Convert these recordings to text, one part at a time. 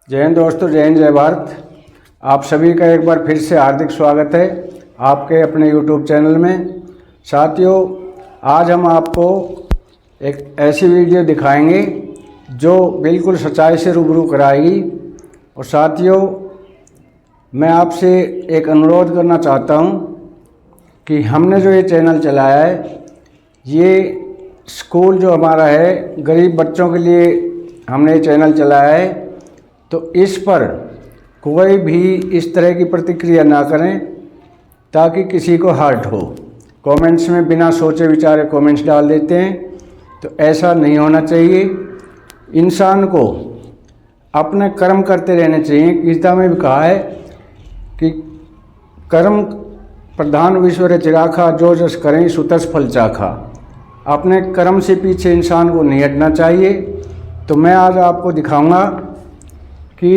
जय हिंद दोस्तों, जय हिंद, जय भारत। आप सभी का एक बार फिर से हार्दिक स्वागत है आपके अपने YouTube चैनल में। साथियों, आज हम आपको एक ऐसी वीडियो दिखाएंगे जो बिल्कुल सच्चाई से रूबरू कराएगी। और साथियों, मैं आपसे एक अनुरोध करना चाहता हूं कि हमने जो ये चैनल चलाया है, ये स्कूल जो हमारा है, गरीब बच्चों के लिए हमने ये चैनल चलाया है। तो इस पर कोई भी इस तरह की प्रतिक्रिया ना करें ताकि किसी को हर्ट हो। कमेंट्स में बिना सोचे विचारे कमेंट्स डाल देते हैं, तो ऐसा नहीं होना चाहिए। इंसान को अपने कर्म करते रहने चाहिए। गीता में भी कहा है कि कर्म प्रधान विश्व चिराखा, जो जस करें सुतस फल चाखा। अपने कर्म से पीछे इंसान को नहीं हटना चाहिए। तो मैं आज आपको दिखाऊंगा कि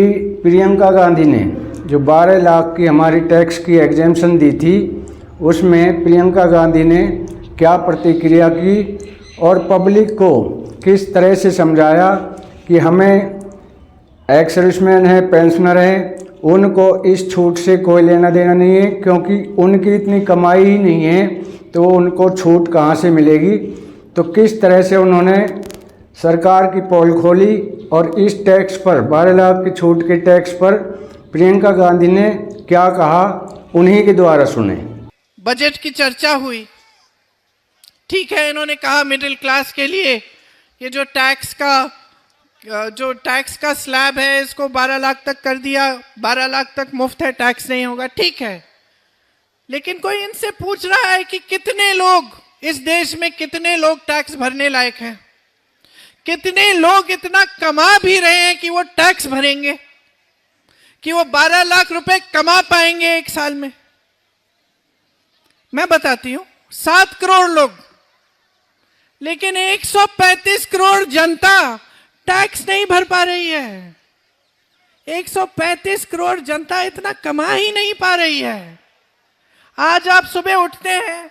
प्रियंका गांधी ने जो 12 लाख की हमारी टैक्स की एग्जेम्पशन दी थी, उसमें प्रियंका गांधी ने क्या प्रतिक्रिया की और पब्लिक को किस तरह से समझाया कि हमें एक्स सर्विसमैन है, पेंशनर है, उनको इस छूट से कोई लेना देना नहीं है, क्योंकि उनकी इतनी कमाई ही नहीं है तो उनको छूट कहाँ से मिलेगी। तो किस तरह से उन्होंने सरकार की पोल खोली और इस टैक्स पर, 12 लाख की छूट के टैक्स पर प्रियंका गांधी ने क्या कहा, उन्हीं के द्वारा सुने। बजट की चर्चा हुई। ठीक है, इन्होंने कहा मिडिल क्लास के लिए ये जो टैक्स का स्लैब है इसको 12 लाख तक कर दिया, 12 लाख तक मुफ्त है, टैक्स नहीं होगा। ठीक है, लेकिन कोई इनसे पूछ रहा है कि कितने लोग इस देश में, कितने लोग टैक्स भरने लायक हैं? कितने लोग इतना कमा भी रहे हैं कि वो टैक्स भरेंगे, कि वो 12 लाख रुपए कमा पाएंगे एक साल में? मैं बताती हूं, 7 करोड़ लोग, लेकिन 135 करोड़ जनता टैक्स नहीं भर पा रही है। 135 करोड़ जनता इतना कमा ही नहीं पा रही है। आज आप सुबह उठते हैं,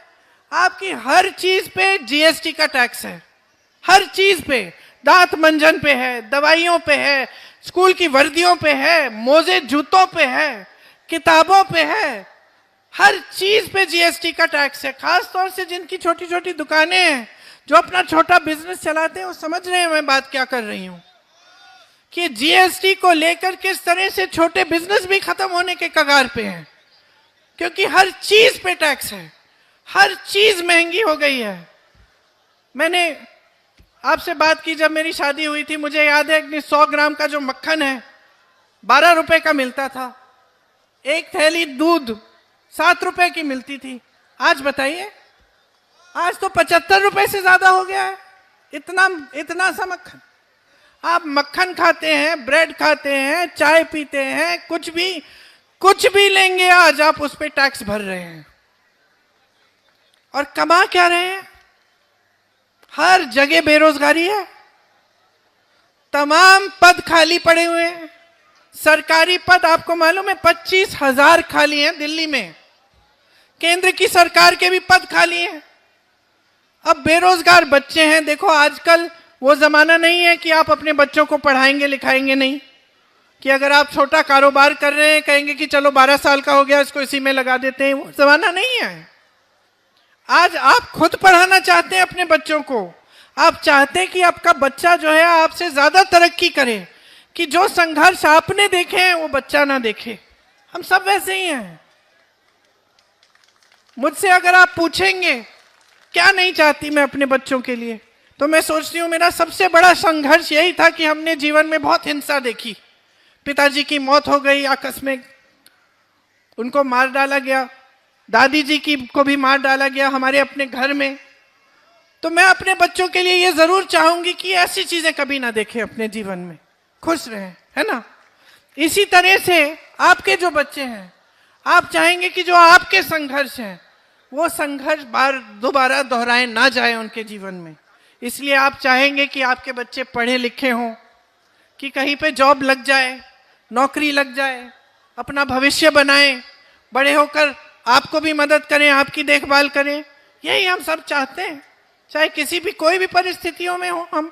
आपकी हर चीज पे जीएसटी का टैक्स है। हर चीज पे, दांत मंजन पे है, दवाइयों पे है, स्कूल की वर्दियों पे है, मोजे जूतों पे है, किताबों पे है, हर चीज पे जीएसटी का टैक्स है। खास तौर से जिनकी छोटी छोटी दुकानें हैं, जो अपना छोटा बिजनेस चलाते हैं, वो समझ रहे हैं मैं बात क्या कर रही हूं, कि जीएसटी को लेकर किस तरह से छोटे बिजनेस भी खत्म होने के कगार पे हैं, क्योंकि हर चीज पे टैक्स है, हर चीज महंगी हो गई है। मैंने आपसे बात की जब मेरी शादी हुई थी, मुझे याद है कि 100 ग्राम का जो मक्खन है 12 रुपए का मिलता था, एक थैली दूध 7 रुपए की मिलती थी। आज बताइए, आज तो 75 रुपए से ज्यादा हो गया है। इतना सा मक्खन। आप मक्खन खाते हैं, ब्रेड खाते हैं, चाय पीते हैं, कुछ भी लेंगे, आज आप उस पर टैक्स भर रहे हैं। और कमा क्या रहे हैं? हर जगह बेरोजगारी है, तमाम पद खाली पड़े हुए हैं। सरकारी पद आपको मालूम है 25,000 खाली हैं दिल्ली में। केंद्र की सरकार के भी पद खाली हैं। अब बेरोजगार बच्चे हैं। देखो, आजकल वो जमाना नहीं है कि आप अपने बच्चों को पढ़ाएंगे लिखाएंगे नहीं, कि अगर आप छोटा कारोबार कर रहे हैं कहेंगे कि चलो 12 साल का हो गया, इसको इसी में लगा देते हैं। वो जमाना नहीं है। आज आप खुद पढ़ाना चाहते हैं अपने बच्चों को। आप चाहते हैं कि आपका बच्चा जो है आपसे ज्यादा तरक्की करे, कि जो संघर्ष आपने देखे हैं वो बच्चा ना देखे। हम सब वैसे ही हैं। मुझसे अगर आप पूछेंगे क्या नहीं चाहती मैं अपने बच्चों के लिए, तो मैं सोचती हूँ मेरा सबसे बड़ा संघर्ष यही था कि हमने जीवन में बहुत हिंसा देखी। पिताजी की मौत हो गई आकस्मिक, उनको मार डाला गया, दादी जी की को भी मार डाला गया हमारे अपने घर में। तो मैं अपने बच्चों के लिए ये जरूर चाहूंगी कि ऐसी चीजें कभी ना देखें अपने जीवन में, खुश रहें, है ना? इसी तरह से आपके जो बच्चे हैं, आप चाहेंगे कि जो आपके संघर्ष हैं वो संघर्ष दोबारा दोहराए ना जाए उनके जीवन में। इसलिए आप चाहेंगे कि आपके बच्चे पढ़े लिखे हों, कि कहीं पे जॉब लग जाए, नौकरी लग जाए, अपना भविष्य बनाएं, बड़े होकर आपको भी मदद करें, आपकी देखभाल करें। यही हम सब चाहते हैं, चाहे किसी भी कोई भी परिस्थितियों में हो हम।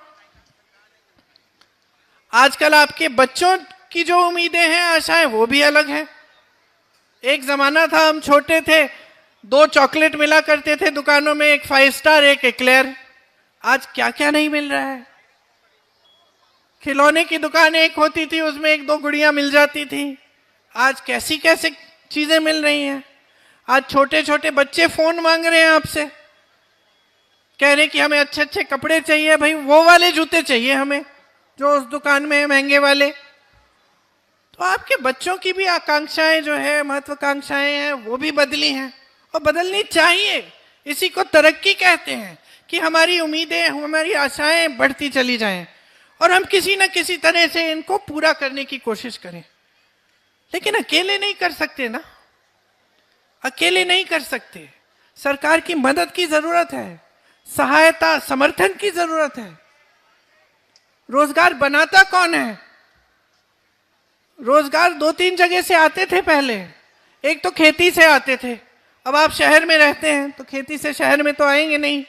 आजकल आपके बच्चों की जो उम्मीदें हैं, आशाएं, वो भी अलग हैं। एक जमाना था, हम छोटे थे, 2 चॉकलेट मिला करते थे दुकानों में, एक 5 स्टार, एक एक्लेयर। आज क्या क्या नहीं मिल रहा है। खिलौने की दुकान एक होती थी, उसमें 1-2 गुड़ियां मिल जाती थी। आज कैसी कैसी चीजें मिल रही हैं। आज छोटे छोटे बच्चे फोन मांग रहे हैं आपसे, कह रहे कि हमें अच्छे अच्छे कपड़े चाहिए, भाई वो वाले जूते चाहिए हमें जो उस दुकान में है, महंगे वाले। तो आपके बच्चों की भी आकांक्षाएं जो है, महत्वाकांक्षाएं हैं, वो भी बदली हैं और बदलनी चाहिए। इसी को तरक्की कहते हैं कि हमारी उम्मीदें, हमारी आशाएं बढ़ती चली जाएं और हम किसी न किसी तरह से इनको पूरा करने की कोशिश करें। लेकिन अकेले नहीं कर सकते ना, अकेले नहीं कर सकते। सरकार की मदद की जरूरत है, सहायता, समर्थन की जरूरत है। रोजगार बनाता कौन है? रोजगार 2-3 जगह से आते थे पहले। एक तो खेती से आते थे, अब आप शहर में रहते हैं तो खेती से शहर में तो आएंगे नहीं।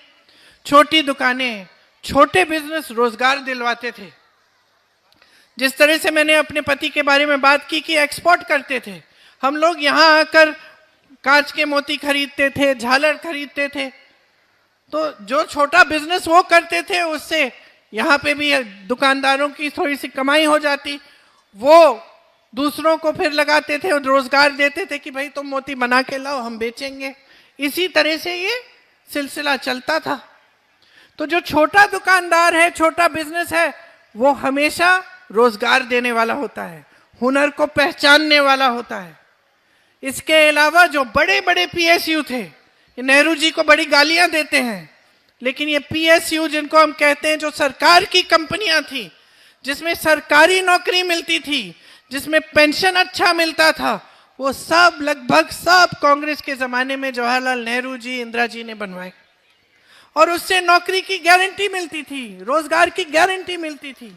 छोटी दुकानें, छोटे बिजनेस रोजगार दिलवाते थे। जिस तरह से मैंने अपने पति के बारे में बात की कि एक्सपोर्ट करते थे, हम लोग यहाँ आकर कांच के मोती खरीदते थे, झालर खरीदते थे। तो जो छोटा बिजनेस वो करते थे, उससे यहाँ पे भी दुकानदारों की थोड़ी सी कमाई हो जाती। वो दूसरों को फिर लगाते थे और रोजगार देते थे कि भाई तुम मोती बना के लाओ, हम बेचेंगे। इसी तरह से ये सिलसिला चलता था। तो जो छोटा दुकानदार है, छोटा बिजनेस है, वो हमेशा रोजगार देने वाला होता है, हुनर को पहचानने वाला होता है। इसके अलावा जो बड़े बड़े पीएसयू थे, नेहरू जी को बड़ी गालियां देते हैं, लेकिन ये पीएसयू जिनको हम कहते हैं, जो सरकार की कंपनियां थी, जिसमें सरकारी नौकरी मिलती थी, जिसमें पेंशन अच्छा मिलता था, वो सब लगभग सब कांग्रेस के जमाने में जवाहरलाल नेहरू जी, इंदिरा जी ने बनवाए। और उससे नौकरी की गारंटी मिलती थी, रोजगार की गारंटी मिलती थी।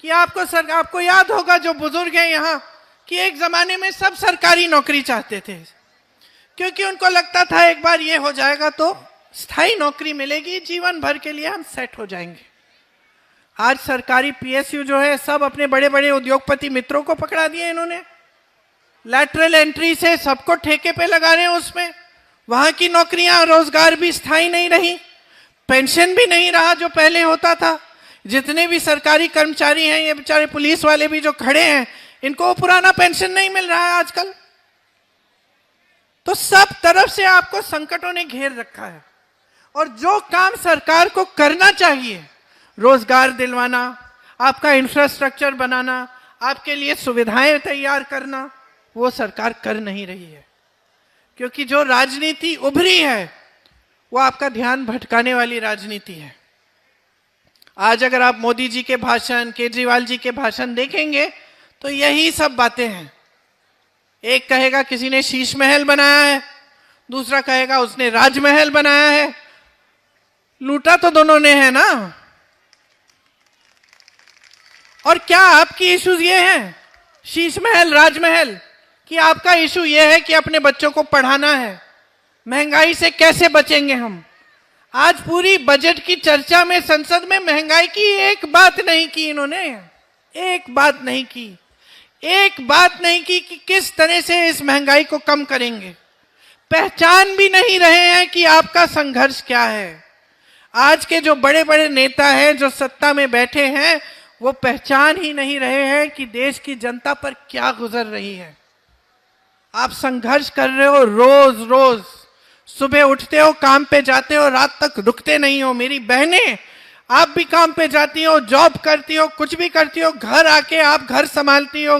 कि आपको याद होगा जो बुजुर्ग हैं यहाँ, कि एक जमाने में सब सरकारी नौकरी चाहते थे, क्योंकि उनको लगता था एक बार ये हो जाएगा तो स्थायी नौकरी मिलेगी, जीवन भर के लिए हम सेट हो जाएंगे। आज सरकारी पीएसयू जो है, सब अपने बड़े बड़े उद्योगपति मित्रों को पकड़ा दिए इन्होंने। लैटरल एंट्री से सबको ठेके पे लगा रहे हैं उसमें। वहां की नौकरियां, रोजगार भी स्थायी नहीं रही, पेंशन भी नहीं रहा जो पहले होता था। जितने भी सरकारी कर्मचारी हैं, ये बेचारे पुलिस वाले भी जो खड़े हैं, इनको पुराना पेंशन नहीं मिल रहा है आजकल। तो सब तरफ से आपको संकटों ने घेर रखा है। और जो काम सरकार को करना चाहिए, रोजगार दिलवाना, आपका इंफ्रास्ट्रक्चर बनाना, आपके लिए सुविधाएं तैयार करना, वो सरकार कर नहीं रही है। क्योंकि जो राजनीति उभरी है, वो आपका ध्यान भटकाने वाली राजनीति है। आज अगर आप मोदी जी के भाषण, केजरीवाल जी के भाषण देखेंगे, तो यही सब बातें हैं। एक कहेगा किसी ने शीश महल बनाया है, दूसरा कहेगा उसने राजमहल बनाया है। लूटा तो दोनों ने है ना। और क्या आपकी इश्यूज ये हैं, शीश महल, राजमहल, कि आपका इशू ये है कि अपने बच्चों को पढ़ाना है, महंगाई से कैसे बचेंगे हम? आज पूरी बजट की चर्चा में संसद में महंगाई की एक बात नहीं की इन्होंने, एक बात नहीं की, एक बात नहीं की कि किस तरह से इस महंगाई को कम करेंगे। पहचान भी नहीं रहे हैं कि आपका संघर्ष क्या है। आज के जो बड़े बड़े नेता हैं, जो सत्ता में बैठे हैं, वो पहचान ही नहीं रहे हैं कि देश की जनता पर क्या गुजर रही है। आप संघर्ष कर रहे हो, रोज रोज सुबह उठते हो, काम पे जाते हो, रात तक रुकते नहीं हो। मेरी बहनें, आप भी काम पे जाती हो, जॉब करती हो, कुछ भी करती हो, घर आके आप घर संभालती हो,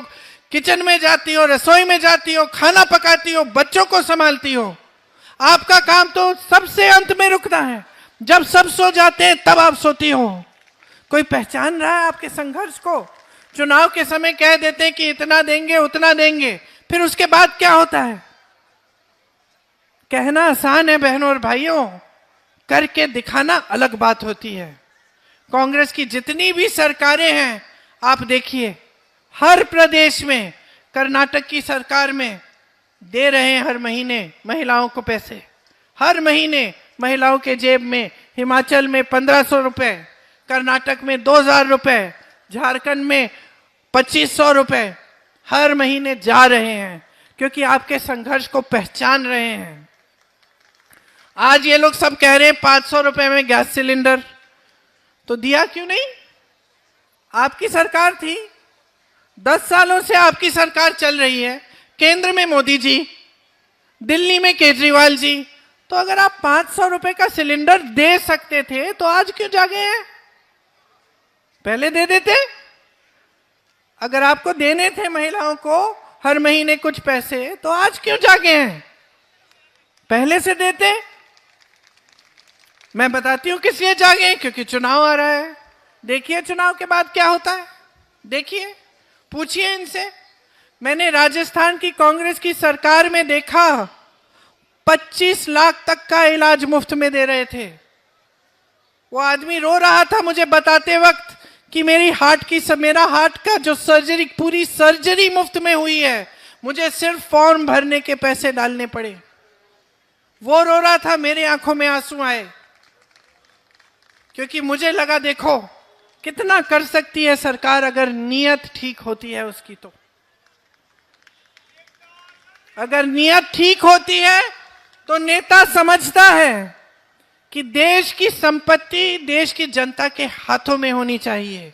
किचन में जाती हो, रसोई में जाती हो, खाना पकाती हो, बच्चों को संभालती हो। आपका काम तो सबसे अंत में रुकना है, जब सब सो जाते हैं तब आप सोती हो। कोई पहचान रहा है आपके संघर्ष को? चुनाव के समय कह देते हैं कि इतना देंगे, उतना देंगे, फिर उसके बाद क्या होता है? कहना आसान है बहनों और भाइयों, करके दिखाना अलग बात होती है। कांग्रेस की जितनी भी सरकारें हैं, आप देखिए, हर प्रदेश में, कर्नाटक की सरकार में दे रहे हैं हर महीने महिलाओं को पैसे, हर महीने महिलाओं के जेब में। हिमाचल में 1500 रुपए, कर्नाटक में 2000 रुपए, झारखंड में 2500 रुपए हर महीने जा रहे हैं, क्योंकि आपके संघर्ष को पहचान रहे हैं। आज ये लोग सब कह रहे हैं 500 रुपए में गैस सिलेंडर, तो दिया क्यों नहीं? आपकी सरकार थी, 10 सालों से आपकी सरकार चल रही है, केंद्र में मोदी जी, दिल्ली में केजरीवाल जी। तो अगर आप 500 रुपए का सिलेंडर दे सकते थे तो आज क्यों जागे हैं? पहले दे देते। अगर आपको देने थे महिलाओं को हर महीने कुछ पैसे, तो आज क्यों जागे हैं? पहले से देते। मैं बताती हूं किस लिए जागे हैं, क्योंकि चुनाव आ रहा है। देखिए चुनाव के बाद क्या होता है, देखिए, पूछिए इनसे। मैंने राजस्थान की कांग्रेस की सरकार में देखा 25 लाख तक का इलाज मुफ्त में दे रहे थे। वो आदमी रो रहा था मुझे बताते वक्त कि मेरा हार्ट का जो सर्जरी, पूरी सर्जरी मुफ्त में हुई है, मुझे सिर्फ फॉर्म भरने के पैसे डालने पड़े। वो रो रहा था, मेरे आंखों में आंसू आए, क्योंकि मुझे लगा देखो कितना कर सकती है सरकार अगर नीयत ठीक होती है उसकी। तो अगर नीयत ठीक होती है तो नेता समझता है कि देश की संपत्ति देश की जनता के हाथों में होनी चाहिए,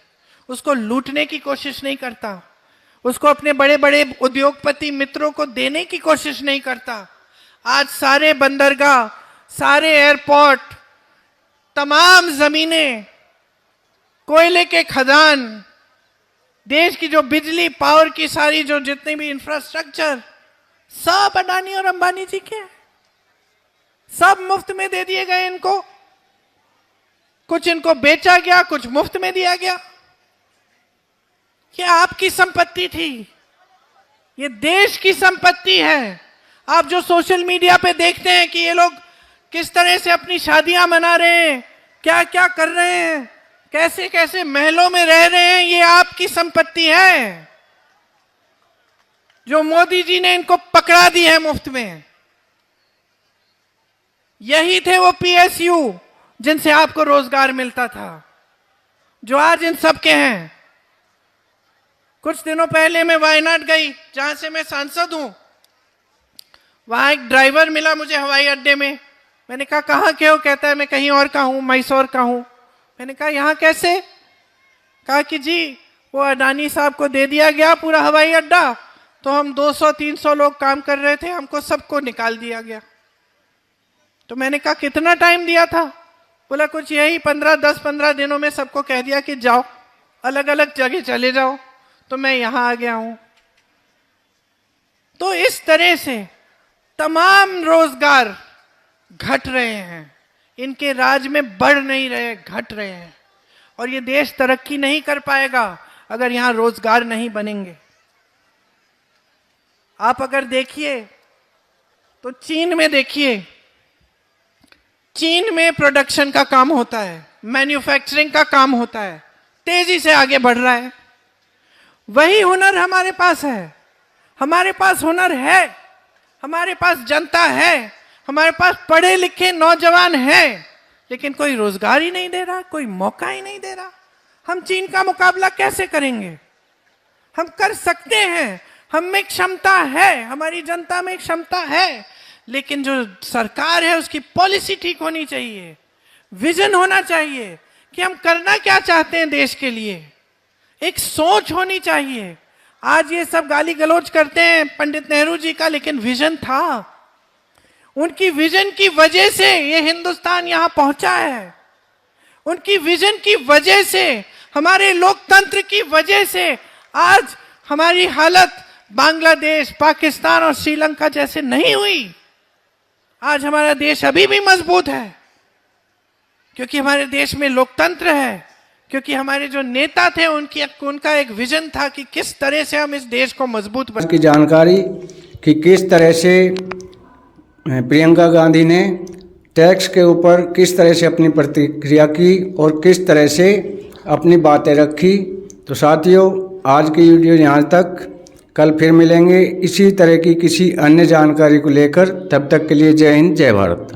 उसको लूटने की कोशिश नहीं करता, उसको अपने बड़े बड़े उद्योगपति मित्रों को देने की कोशिश नहीं करता। आज सारे बंदरगाह, सारे एयरपोर्ट, तमाम जमीनें, कोयले के खदान, देश की जो बिजली पावर की सारी जो जितने भी इंफ्रास्ट्रक्चर, सब अडानी और अंबानी जी के, सब मुफ्त में दे दिए गए इनको। कुछ इनको बेचा गया, कुछ मुफ्त में दिया गया। ये आपकी संपत्ति थी, ये देश की संपत्ति है। आप जो सोशल मीडिया पे देखते हैं कि ये लोग किस तरह से अपनी शादियां मना रहे हैं, क्या क्या कर रहे हैं, कैसे कैसे महलों में रह रहे हैं, ये आपकी संपत्ति है जो मोदी जी ने इनको पकड़ा दी है मुफ्त में। यही थे वो पीएसयू जिनसे आपको रोजगार मिलता था, जो आज इन सब के हैं। कुछ दिनों पहले मैं वायनाड गई, जहां से मैं सांसद हूं। वहां एक ड्राइवर मिला मुझे हवाई अड्डे में। मैंने कहा कहाँ के हो? कहता है मैं कहीं और का हूं, मैसूर का हूं। मैंने कहा यहाँ कैसे? कहा कि जी वो अडानी साहब को दे दिया गया पूरा हवाई अड्डा, तो हम 200-300 लोग काम कर रहे थे, हमको सबको निकाल दिया गया। तो मैंने कहा कितना टाइम दिया था? बोला कुछ यही 10-15 दिनों में सबको कह दिया कि जाओ अलग अलग जगह चले जाओ। तो मैं यहां आ गया हूं। तो इस तरह से तमाम रोजगार घट रहे हैं, इनके राज में बढ़ नहीं रहे, घट रहे हैं। और ये देश तरक्की नहीं कर पाएगा अगर यहां रोजगार नहीं बनेंगे। आप अगर देखिए तो चीन में देखिए, चीन में प्रोडक्शन का काम होता है, मैन्युफैक्चरिंग का काम होता है, तेजी से आगे बढ़ रहा है। वही हुनर हमारे पास है। हमारे पास हुनर है, हमारे पास जनता है, हमारे पास पढ़े लिखे नौजवान हैं, लेकिन कोई रोजगार ही नहीं दे रहा, कोई मौका ही नहीं दे रहा। हम चीन का मुकाबला कैसे करेंगे? हम कर सकते हैं, हम में क्षमता है, हमारी जनता में क्षमता है, लेकिन जो सरकार है उसकी पॉलिसी ठीक होनी चाहिए, विजन होना चाहिए कि हम करना क्या चाहते हैं देश के लिए, एक सोच होनी चाहिए। आज ये सब गाली गलौज करते हैं पंडित नेहरू जी का, लेकिन विजन था। उनकी विजन की वजह से ये हिंदुस्तान यहां पहुंचा है। उनकी विजन की वजह से, हमारे लोकतंत्र की वजह से आज हमारी हालत बांग्लादेश, पाकिस्तान और श्रीलंका जैसे नहीं हुई। आज हमारा देश अभी भी मजबूत है, क्योंकि हमारे देश में लोकतंत्र है, क्योंकि हमारे जो नेता थे उनका एक विजन था कि किस तरह से हम इस देश को मजबूत बनाएं। की जानकारी कि किस तरह से प्रियंका गांधी ने टैक्स के ऊपर किस तरह से अपनी प्रतिक्रिया की और किस तरह से अपनी बातें रखी। तो साथियों, आज की वीडियो यहाँ तक। कल फिर मिलेंगे इसी तरह की किसी अन्य जानकारी को लेकर। तब तक के लिए जय हिंद, जय भारत।